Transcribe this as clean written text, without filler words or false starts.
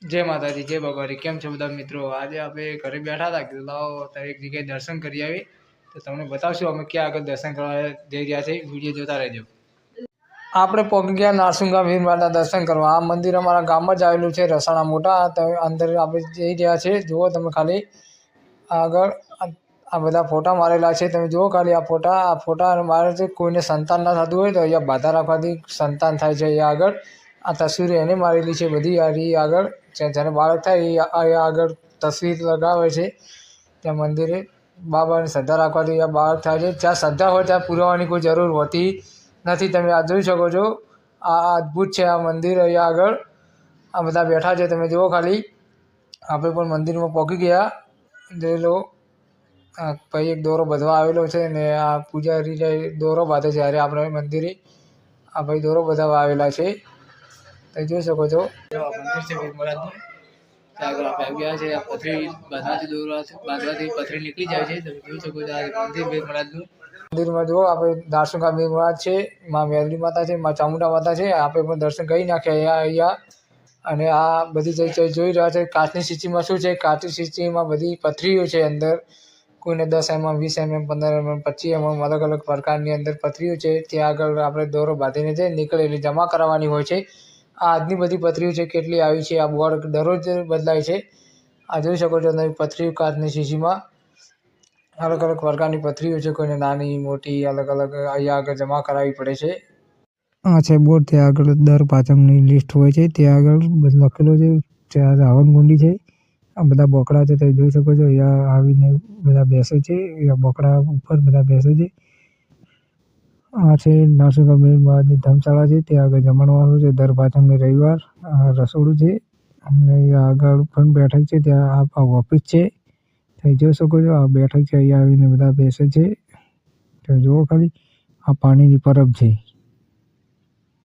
जय माताजी जय बाबारी केम छो बधा मित्रों। आज आप घरे बैठा था कि लाओ एक जगह दर्शन करी आवी तो तमने बतावशुं अमे क्या आगे दर्शन करवा जई रह्या छे। विडियो जोता रहेजो। આપણે પહોંચી ગયા નારસુંગા વીરમાના દર્શન કરવા। આ મંદિર અમારા ગામમાં જ આવેલું છે, રસાણા મોટા। તો અંદર આપણે જઈ રહ્યા છે। જુઓ તમે ખાલી આગળ આ બધા ફોટા મારેલા છે। તમે જુઓ ખાલી આ ફોટા મારે છે। કોઈને સંતાન ના થતું હોય તો અહીંયા બાધા રાખવાથી સંતાન થાય છે। અહીંયા આગળ આ તસવીર એને મારેલી છે બધી આરી આગળ જેને બાળક થાય એ અહીંયા આગળ તસવીર લગાવે છે। ત્યાં મંદિરે બાબાની શ્રદ્ધા રાખવાથી અહીંયા બાળક થાય છે। જ્યાં શ્રદ્ધા હોય ત્યાં પુરાવાની કોઈ જરૂર હોતી નથી। તમે આ જોઈ શકો છો। આ અદ્ભુત છે આ મંદિર। અહીંયા આગળ આ બધા બેઠા છે। તમે જુઓ ખાલી આપણે પણ મંદિરમાં પહોંચી ગયા। જોઈ લો ભાઈ એક દોરો બાંધવા આવેલો છે ને આ પૂજારી દોરો બાંધે છે। અરે આપણે મંદિરે આ ભાઈ દોરો બાંધવા આવેલા છે। તમે જોઈ શકો છો મંદિર છે વીરમરાજનું। ત્યાં આગળ આપણે આવી ગયા છે। આ પથરી બાંધવાથી પથરી નીકળી જાય છે। તમે જોઈ શકો છો આ મંદિર વીરમરાજનું। મંદિરમાં જુઓ આપણે નારસુંગા વીરમરાજ છે, માં મેરડી માતા છે, માં ચામુંડા માતા છે। આપણે પણ દર્શન કરી નાખ્યા અહીંયા। અને આ બધી જગ્યાએ જોઈ રહ્યા છે કાચની શીશીમાં શું છે, કાચની શીશીમાં બધી પથરીઓ છે અંદર। કોઈને 10 mm 20 mm 15 mm 25 mm અલગ અલગ પ્રકારની અંદર પથરીઓ છે। ત્યાં આગળ આપણે દોરો બાંધીને છે નીકળેલી જમા કરાવવાની હોય છે। આ આજની બધી પથરીઓ છે કેટલી આવી છે। આ બોર્ડ દરરોજ બદલાય છે। આ જોઈ શકો છો તમે પથરીઓ કાચની શીશીમાં અલગ અલગ પ્રકારની પથરીઓ છે। કોઈને નાની મોટી અલગ અલગ અહીંયા આગળ જમા કરાવવી પડે છે। આ છે બોર્ડ। ત્યાં આગળ દર પાંચમની લિસ્ટ હોય છે। ત્યાં આગળ બધું લખેલું છે। ત્યાં હવનકુંડી છે। આ બધા બોકડા છે તમે જોઈ શકો છો। અહીંયા આવીને બધા બેસે છે। અહીંયા બોકડા ઉપર બધા બેસે છે। આ છે નારસુંગા વીરમરાજની ધર્મશાળા છે। ત્યાં આગળ જમણવારો છે દર પાંચમને રવિવાર। આ રસોડું છે અને અહીંયા આગળ પણ બેઠક છે। ત્યાં આ ઓફિસ છે તમે જોઈ શકો છો। આ બેઠક છે અહીંયા આવીને બધા બેસે છે। તમે જુઓ ખાલી આ પાણીની પરબ છે।